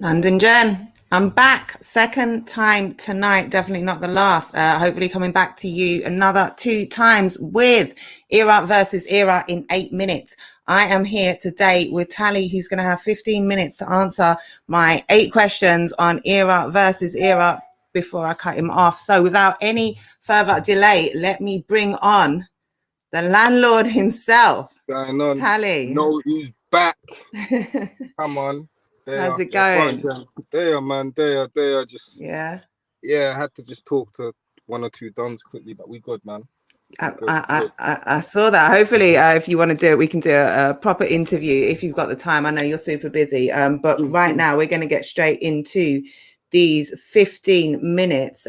London Jen, I'm back. Second time tonight, definitely not the last. Hopefully, coming back to you another 2 times with Era versus Era in 8 minutes. I am here today with TALI, who's going to have 15 minutes to answer my 8 questions on Era versus Era before I cut him off. So, without any further delay, let me bring on the landlord himself, Going on. TALI. No, he's back. Come on. How's it Yeah, go on, going? Jen. There, man. There. Just, Yeah. yeah, I had to just talk to one or two dons quickly, but we good, man. I saw that. Hopefully, if you want to do it, we can do a proper interview if you've got the time. I know you're super busy, but right now we're going to get straight into these 15 minutes.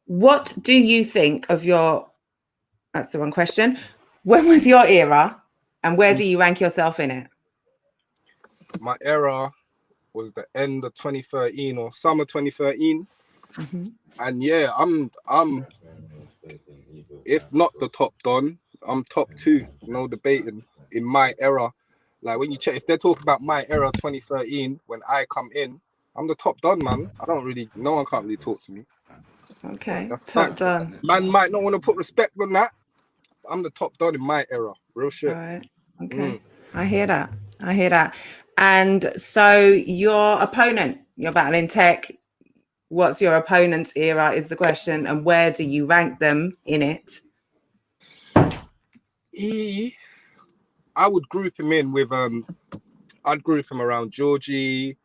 What do you think of your? That's the wrong question. When was your era, and where do you rank yourself in it? My era was the end of 2013 or summer 2013, and yeah, I'm if not the top don, I'm top two. No debating in my era. Like when you check, if they're talking about my era 2013, when I come in, I'm the top don, man. No one can't really talk to me. Okay, That's top facts. done. Man might not want to put respect on that. I'm the top don in my era. Real shit. All right. Okay. I hear that. And so your opponent, you're battling Tech. What's your opponent's era is the question, and where do you rank them in it? I would group him in with I'd group him around Georgie,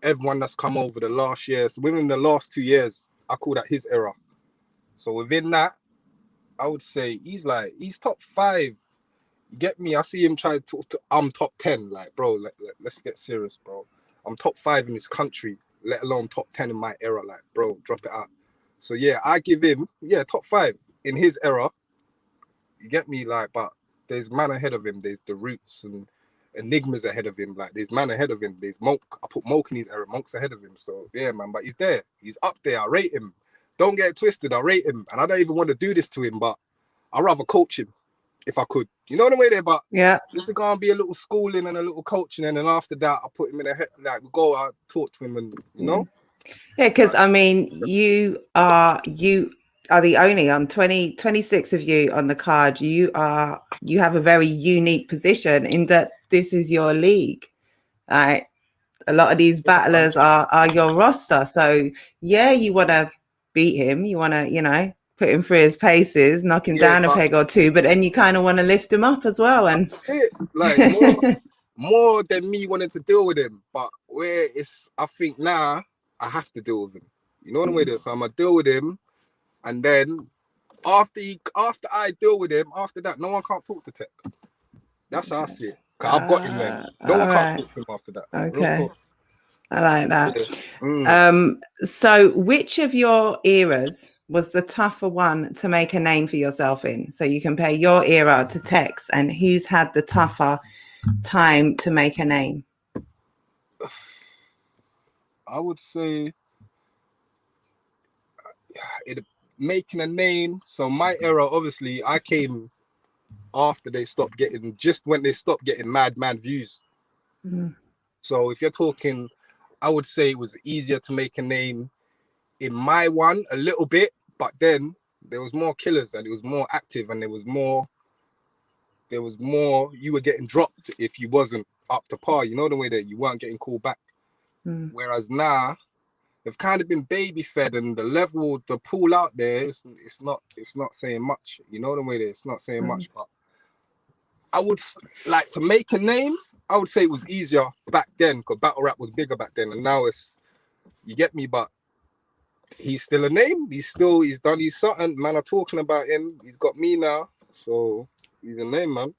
everyone that's come over the last year. So within the last 2 years, I call that his era. So within that, I would say he's top 5. You get me? I see him try to talk to, I'm top 10. Like, bro, let's get serious, bro. I'm top 5 in this country, let alone top 10 in my era. Like, bro, drop it out. So yeah, I give him, top 5 in his era. You get me? Like, but there's man ahead of him. There's the Roots and Enigmas ahead of him. Like, there's man ahead of him. There's Monk. I put Monk in his era. Monk's ahead of him. So yeah, man. But he's there. He's up there. I rate him. Don't get it twisted. I rate him, and I don't even want to do this to him, but I'd rather coach him if I could. You know the way there. But yeah, this is gonna be a little schooling and a little coaching, and then after that, I put him in a head. Like we go out, talk to him, and you know. Yeah, because I mean, you are the only on 26 of you on the card. You have a very unique position in that this is your league. Like a lot of these battlers are your roster. So yeah, you want to beat him. You want to, put him through his paces, knock him down a peg or two, but then you kind of want to lift him up as well. And that's it. Like more than me wanting to deal with him, but I think now I have to deal with him. You know the way it is. So I'm gonna deal with him, and then after I deal with him, after that, no one can't talk to Tech. That's how I see it. Cause I've got him then. No one can't talk to him after that. Okay. I like that. So which of your eras was the tougher one to make a name for yourself in? So you compare your era to Tech's, and who's had the tougher time to make a name? I would say making a name. So my era, obviously, I came after when they stopped getting mad views. So if you're talking, I would say it was easier to make a name in my one a little bit, but then there was more killers and it was more active, and there was more you were getting dropped if you wasn't up to par. You know the way that you weren't getting called back. Whereas now they've kind of been baby fed, and the pool out there it's not saying much. You know the way that it's not saying much. But I would like to make a name. I would say it was easier back then because battle rap was bigger back then, and now you get me. But he's still a name. He's done his something. Man are talking about him. He's got me now, so he's a name, man.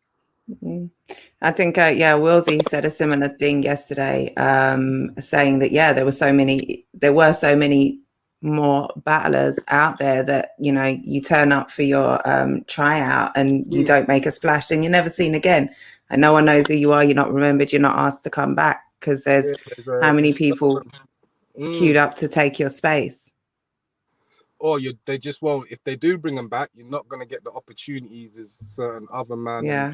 I think, Wilsey said a similar thing yesterday, saying that, there were so many more battlers out there that, you turn up for your tryout and you don't make a splash and you're never seen again. And no one knows who you are. You're not remembered. You're not asked to come back because there's how many people queued up to take your space. Or they just won't. If they do bring them back, you're not going to get the opportunities as certain other man. Yeah.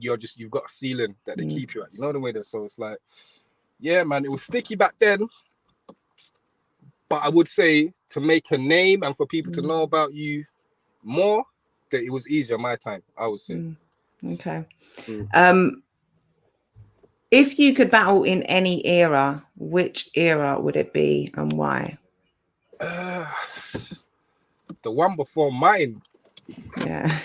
you've got a ceiling that they keep you at. You know the way that. So it's like, yeah, man, it was sticky back then. But I would say to make a name and for people to know about you more, that it was easier my time, I would say. Okay. If you could battle in any era, which era would it be and why? The one before mine. Yeah.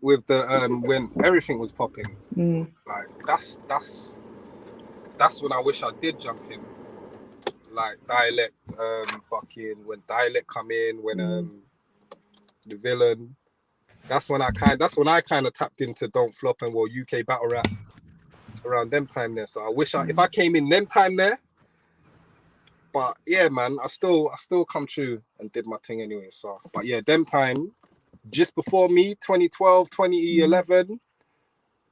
With the when everything was popping. Like that's when I wish I did jump in. Like dialect, fucking when dialect come in, when the villain. That's when I kind of tapped into Don't Flop and UK battle rap around them time there. So I wish if I came in them time there. But yeah, man, I still come true and did my thing anyway. So, but yeah, them time, just before me, 2012, 2011.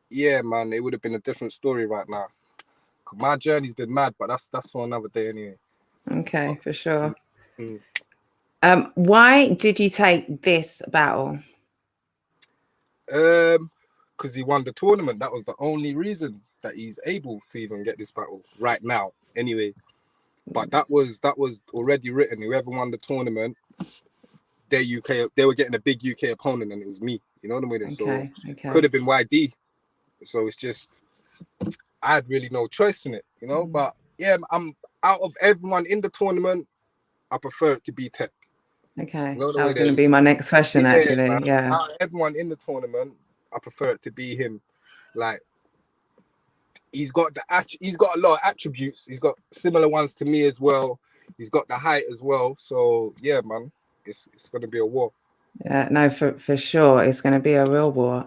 Yeah, man, it would have been a different story right now. My journey's been mad, but that's for another day anyway. Okay, for sure. Why did you take this battle? Because he won the tournament. That was the only reason that he's able to even get this battle right now. Anyway, but that was already written. Whoever won the tournament, they were getting a big UK opponent, and it was me. You know what I mean? Okay, so could have been YD. So it's just I had really no choice in it, you know. But yeah, I'm out of everyone in the tournament, I prefer it to be Tech. Okay, you know, that was going to be my next question, actually. Man, yeah, out of everyone in the tournament, I prefer it to be him. Like he's got a lot of attributes. He's got similar ones to me as well. He's got the height as well. So yeah, man, it's going to be a war. Yeah, no, for sure, it's going to be a real war.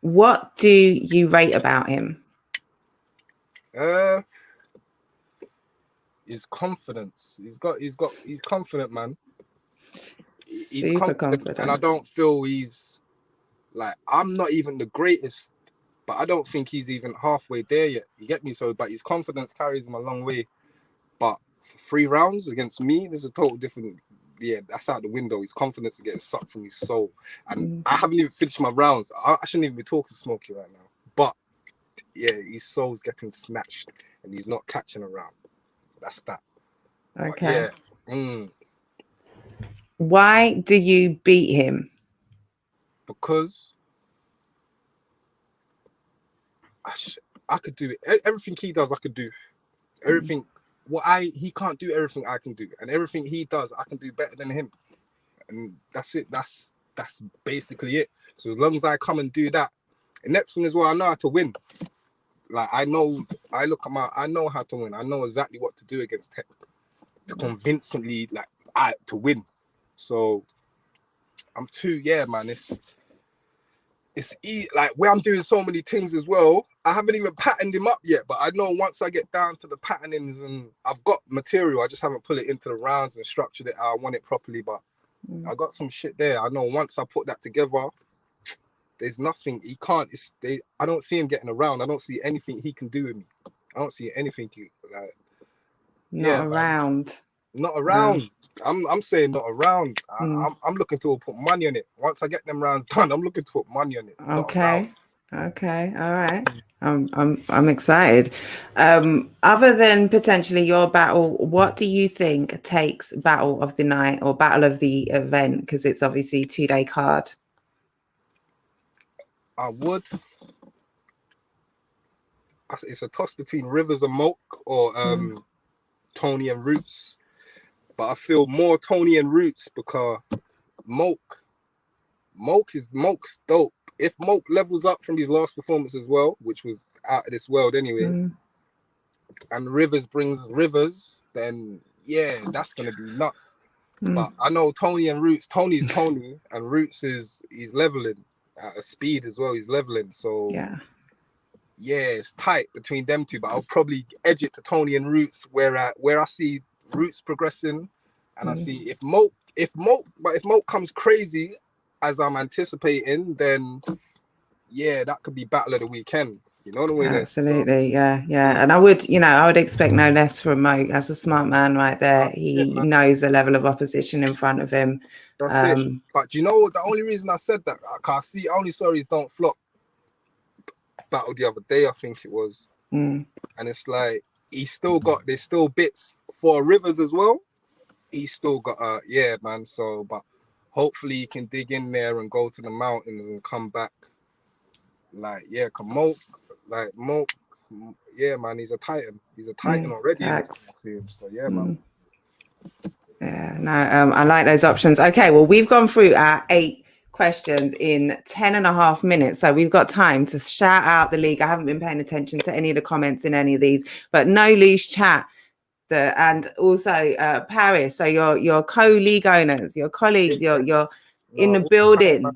What do you rate about him? His confidence. He's confident, man. He's Super confident. and I don't feel he's like, I'm not even the greatest, but I don't think he's even halfway there yet. You get me? So, but his confidence carries him a long way. But for 3 rounds against me, there's a total different. Yeah, that's out the window. His confidence is getting sucked from his soul, and I haven't even finished my rounds. I shouldn't even be talking to Smokey right now. But yeah, his soul's getting snatched, and he's not catching around. That's that. Okay. But yeah. Why do you beat him? Because I could do it. Everything he does, I could do. Everything. He can't do everything I can do, and everything he does, I can do better than him. And that's it. That's basically it. So as long as I come and do that, the next thing is I know how to win. Like I know how to win. I know exactly what to do against Tech to convincingly to win. So I'm man. It's like where I'm doing so many things as well. I haven't even patterned him up yet, but I know once I get down to the patternings and I've got material, I just haven't put it into the rounds and structured it how I want it properly. But I got some shit there. I know once I put that together, there's nothing he can't. I don't see him getting around. I don't see anything he can do with me. I don't see anything Not around. Not around. I'm saying not around. I'm looking to put money on it. Once I get them rounds done, I'm looking to put money on it. Okay. Okay. All right. I'm excited. Other than potentially your battle, what do you think takes battle of the night or battle of the event? Because it's obviously 2-day card. It's a toss between Rivers and Moke or Tony and Roots. But I feel more Tony and Roots because Moke's dope. If Moke levels up from his last performance as well, which was out of this world anyway, and Rivers brings Rivers, then yeah, that's gonna be nuts. But I know Tony and Roots, Tony's Tony, and Roots he's leveling at a speed as well. He's leveling, so yeah, it's tight between them two. But I'll probably edge it to Tony and Roots, where I see Roots progressing, and I see if Moke comes crazy as I'm anticipating, then yeah, that could be battle of the weekend. You know what I mean? Absolutely, so, yeah. And I would expect no less from Moke. That's a smart man right there. He knows the level of opposition in front of him. That's it. But do you know the only reason I said that? I only saw his Don't Flop. battle the other day, I think it was. And it's like there's still bits for Rivers as well. He's still got yeah, man. So but hopefully he can dig in there and go to the mountains and come back. Like, yeah, Mo, yeah, man, he's a titan. He's a titan already in this scene. So yeah, man. Yeah, no, I like those options. Okay, well, we've gone through our 8 questions in 10 and a half minutes. So we've got time to shout out the league. I haven't been paying attention to any of the comments in any of these, but no loose chat. And also Paris. So your co-league owners, your colleagues, you're in the building.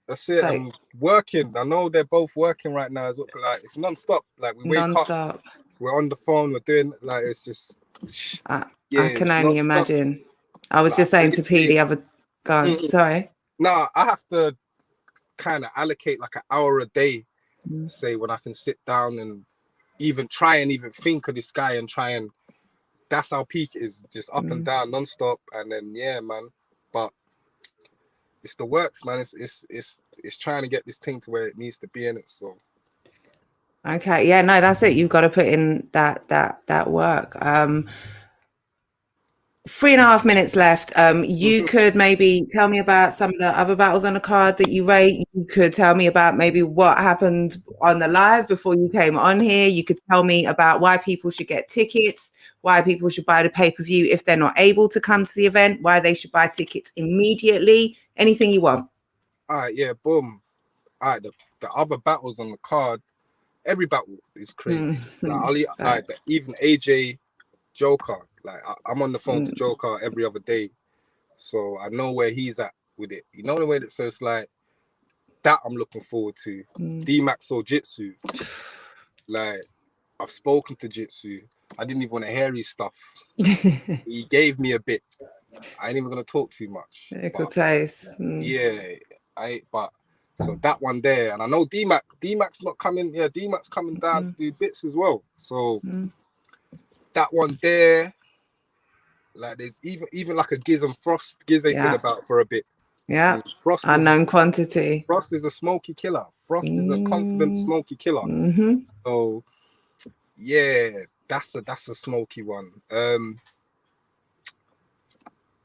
That's it. So, I'm working. I know they're both working right now as well. Like it's non-stop. Like we wake up, we're on the phone, we're doing like it's just I can only imagine. I was just saying to P the other guy, sorry. No, I have to kind of allocate like an hour a day, say, when I can sit down and even try and even think of this guy and try and that's how peak is, just up and down non-stop. And then yeah, man. But it's the works, man. It's trying to get this thing to where it needs to be in it. So okay, yeah, no, that's it. You've got to put in that work. 3.5 minutes left. You could maybe tell me about some of the other battles on the card that you rate. You could tell me about maybe what happened on the live before you came on here. You could tell me about why people should get tickets, why people should buy the pay-per-view if they're not able to come to the event, why they should buy tickets immediately, anything you want. All right, yeah, boom. All right, the other battles on the card, every battle is crazy. Even AJ Joker, like I'm on the phone to Joker every other day, so I know where he's at with it. You know the way that, so it's like that I'm looking forward to. D-Max or Jitsu, like I've spoken to Jitsu. I didn't even want to hear his stuff. He gave me a bit. I ain't even gonna talk too much. Good taste. Yeah, but so that one there, and I know D-Max not coming. Yeah, D-Max coming down to do bits as well. So that one there, like there's even like a Giz and Frost. Giz ain't been about for a bit. Yeah, Frost unknown quantity. Frost is a smoky killer. Frost is a confident smoky killer. So yeah, that's a smoky one.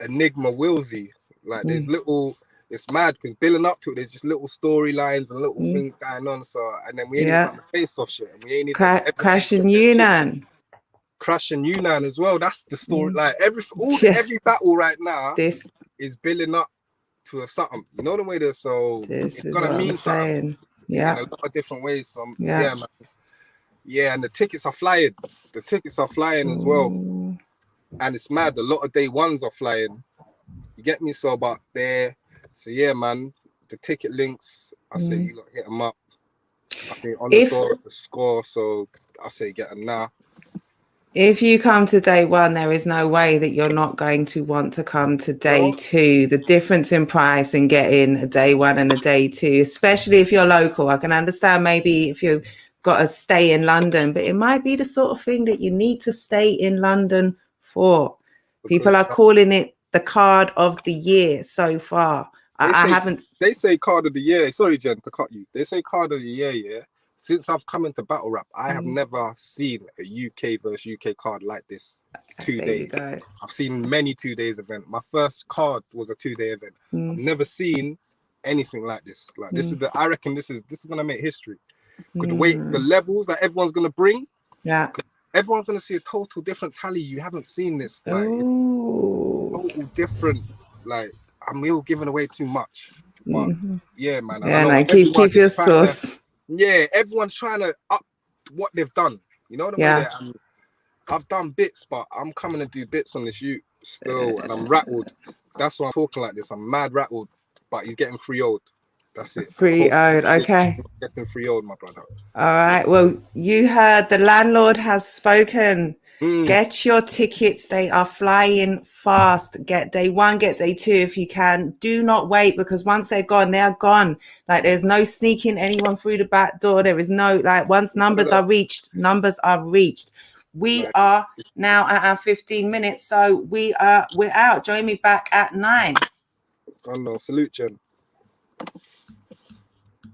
Enigma Wilsey, like there's little. It's mad because building up to it, there's just little storylines and little things going on. So and then we ain't even got the face-off shit, and we ain't even Crashing Yunnan. Crushing Yunnan as well. That's the story. Like every battle right now is building up to a something. You know the way that, so it's gonna mean something. Yeah, in a lot of different ways. So yeah, man. Yeah, and the tickets are flying. The tickets are flying as well. And it's mad. A lot of day ones are flying. You get me? So, but there. So yeah, man. The ticket links. I say you lot hit them up. I think on the door the score. So I say get them now. If you come to day one, there is no way that you're not going to want to come to day two. The difference in price and getting a day one and a day two, especially if you're local. I can understand maybe if you've got to stay in London, but it might be the sort of thing that you need to stay in London for. People are calling it the card of the year so far. They say card of the year. Sorry, Jen, to cut you. They say card of the year, yeah. Since I've come into battle rap, I have never seen a UK versus UK card like this 2 day. I've seen many 2 days event. My first card was a 2 day event. I've never seen anything like this. Like this is I reckon this is gonna make history. Could wait the levels that everyone's gonna bring. Yeah. Everyone's gonna see a total different tally. You haven't seen this. Like it's total different. Like I'm all giving away too much. But yeah, man. Yeah, I know keep your sauce. Yeah, everyone's trying to up what they've done. You know what I mean? I've done bits, but I'm coming to do bits on this still, and I'm rattled. That's why I'm talking like this. I'm mad rattled, but he's getting 3-0'd. That's it. 3-0'd, okay. Getting 3-0'd, my brother. All right. Well, you heard the landlord has spoken. Get your tickets. They are flying fast. Get day one, get day two if you can. Do not wait, because once they're gone, they are gone. Like there's no sneaking anyone through the back door. There is no, like, once numbers are reached, numbers are reached. We are now at our 15 minutes. So we're out. Join me back at 9. Oh no, salute, Jen.